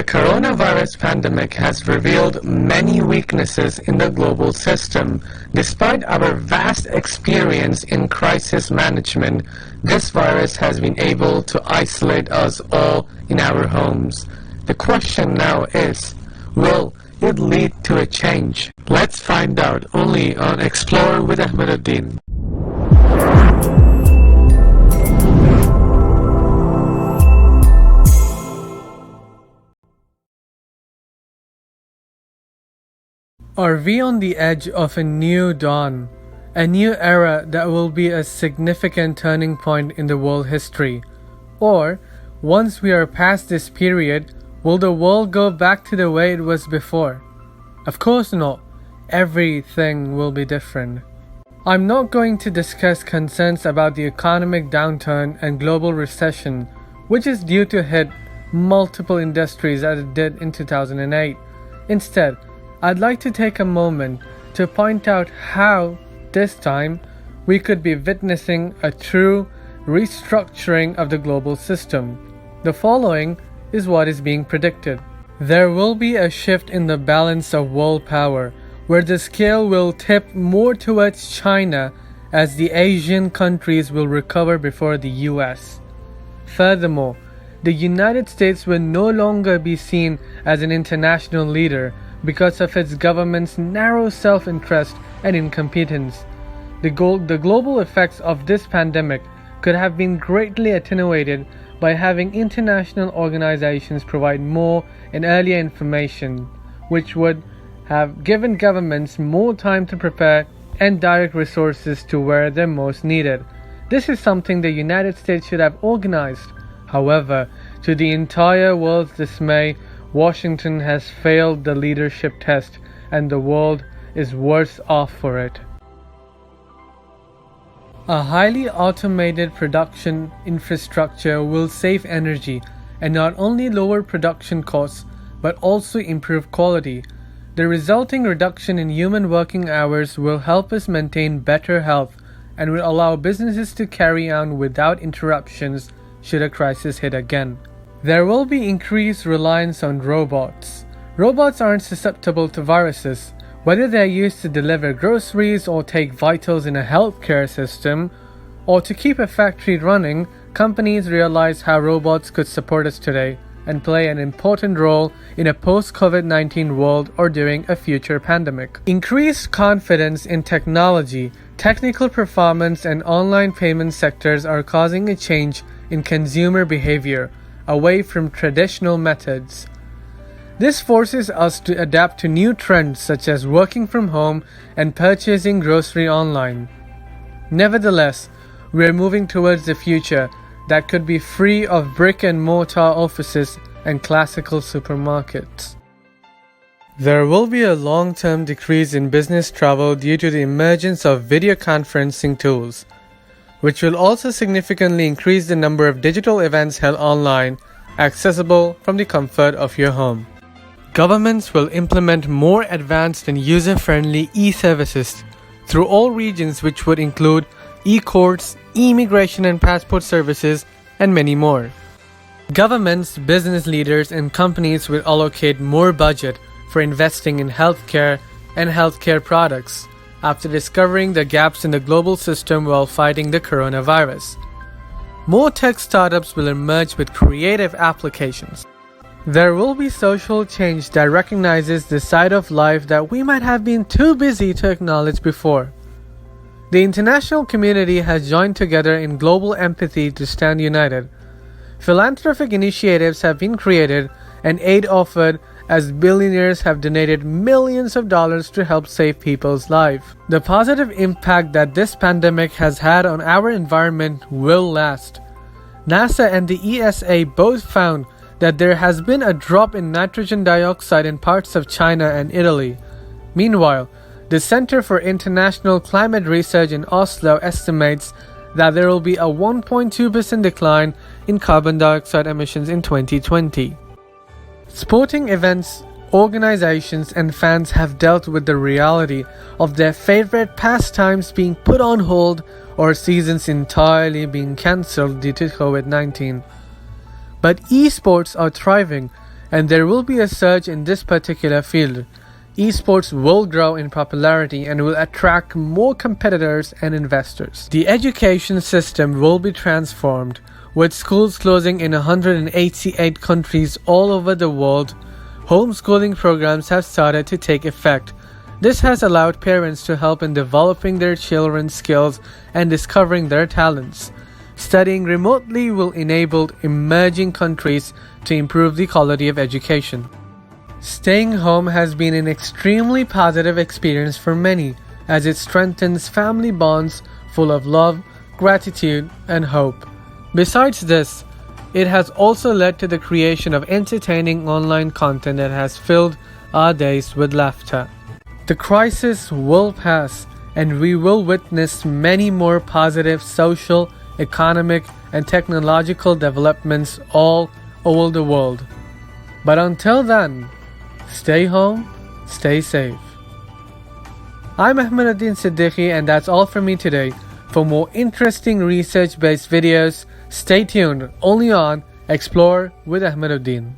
coronavirus pandemic has revealed many weaknesses in the global system. Despite our vast experience in crisis management, this virus has been able to isolate us all in our homes. The question now is, will it lead to a change? Let's find out only on Explore with Ahmeduddin. Are we on the edge of a new dawn, a new era that will be a significant turning point in the world history? Or, once we are past this period, will the world go back to the way it was before? Of course not. Everything will be different. I'm not going to discuss concerns about the economic downturn and global recession, which is due to hit multiple industries as it did in 2008. Instead, I'd like to take a moment to point out how, this time, we could be witnessing a true restructuring of the global system. The following is what is being predicted. There will be a shift in the balance of world power, where the scale will tip more towards China as the Asian countries will recover before the US. Furthermore, the United States will no longer be seen as an international leader because of its government's narrow self-interest and incompetence. The global effects of this pandemic could have been greatly attenuated by having international organizations provide more and earlier information, which would have given governments more time to prepare and direct resources to where they're most needed. This is something the United States should have organized. However, to the entire world's dismay, Washington has failed the leadership test, and the world is worse off for it. A highly automated production infrastructure will save energy and not only lower production costs but also improve quality. The resulting reduction in human working hours will help us maintain better health and will allow businesses to carry on without interruptions should a crisis hit again. There will be increased reliance on robots. Robots aren't susceptible to viruses. Whether they are used to deliver groceries or take vitals in a healthcare system, or to keep a factory running, companies realize how robots could support us today and play an important role in a post-COVID-19 world or during a future pandemic. Increased confidence in technology, technical performance, and online payment sectors are causing a change in consumer behavior away from traditional methods. This forces us to adapt to new trends such as working from home and purchasing grocery online. Nevertheless, we are moving towards a future that could be free of brick and mortar offices and classical supermarkets. There will be a long-term decrease in business travel due to the emergence of video conferencing tools, which will also significantly increase the number of digital events held online, accessible from the comfort of your home. Governments will implement more advanced and user-friendly e-services through all regions, which would include e-courts, e-immigration and passport services, and many more. Governments, business leaders, and companies will allocate more budget for investing in healthcare and healthcare products after discovering the gaps in the global system while fighting the coronavirus. More tech startups will emerge with creative applications. There will be social change that recognizes the side of life that we might have been too busy to acknowledge before. The international community has joined together in global empathy to stand united. Philanthropic initiatives have been created and aid offered as billionaires have donated millions of dollars to help save people's lives. The positive impact that this pandemic has had on our environment will last. NASA and the ESA both found that there has been a drop in nitrogen dioxide in parts of China and Italy. Meanwhile, the Center for International Climate Research in Oslo estimates that there will be a 1.2% decline in carbon dioxide emissions in 2020. Sporting events, organizations, and fans have dealt with the reality of their favorite pastimes being put on hold or seasons entirely being cancelled due to COVID-19. But esports are thriving, and there will be a surge in this particular field. Esports will grow in popularity and will attract more competitors and investors. The education system will be transformed, with schools closing in 188 countries all over the world. Homeschooling programs have started to take effect. This has allowed parents to help in developing their children's skills and discovering their talents. Studying remotely will enable emerging countries to improve the quality of education. Staying home has been an extremely positive experience for many, as it strengthens family bonds full of love, gratitude, and hope. Besides this, it has also led to the creation of entertaining online content that has filled our days with laughter. The crisis will pass, and we will witness many more positive social, economic, and technological developments all over the world. But until then, stay home, stay safe. I'm Ahmeduddin Siddiqui, and that's all from me today. For more interesting research-based videos, stay tuned only on Explore with Ahmeduddin.